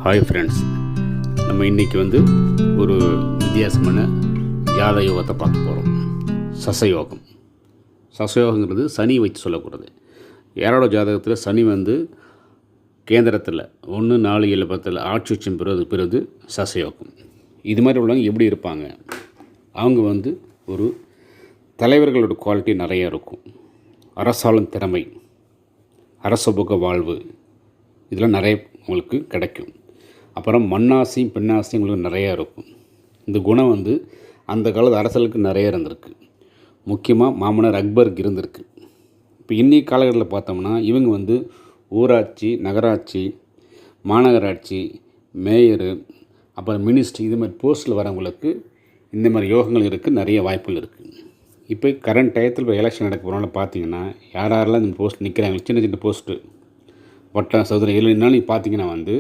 Hi friends, நம்ம இன்றைக்கி ஒரு வித்தியாசமான ஜாத யோகத்தை பார்க்க போகிறோம். சசயோகம். சசயோகங்கிறது சனி வச்சு சொல்லக்கூடாது. யாரோட ஜாதகத்தில் சனி கேந்திரத்தில் 1, 4, 7, 10 ஆட்சி உச்சம் பெறுவது சசயோகம். இது மாதிரி உள்ளவங்க எப்படி இருப்பாங்க? அவங்க ஒரு தலைவர்களோட குவாலிட்டி நிறையா இருக்கும். அரசாளும் திறமை, அரசபோக வாழ்வு, இதெல்லாம் நிறைய உங்களுக்கு கிடைக்கும். அப்புறம் மண்ணாசையும் பெண்ணாசையும் உங்களுக்கு நிறையா இருக்கும். இந்த குணம் அந்த காலத்து அரசர்களுக்கு நிறைய இருந்திருக்கு. முக்கியமாக மாமன்னர் அக்பருக்கு இருந்திருக்கு. இப்போ இன்றைக்கி காலகட்டத்தில் பார்த்தோம்னா இவங்க ஊராட்சி, நகராட்சி, மாநகராட்சி, மேயரு, அப்புறம் மினிஸ்ட்ரி, இது மாதிரி போஸ்ட்டில் வரவங்களுக்கு இந்த மாதிரி யோகங்கள் இருக்குது, நிறைய வாய்ப்புகள் இருக்குது. இப்போ கரண்ட் டயத்தில் இப்போ எலெக்ஷன் நடக்க போகிறனால பார்த்தீங்கன்னா யாரெல்லாம் இந்த போஸ்ட் நிற்கிறாங்க, சின்ன சின்ன போஸ்ட்டு வட்டம் சதுரம் எதுனாலும் பார்த்தீங்கன்னா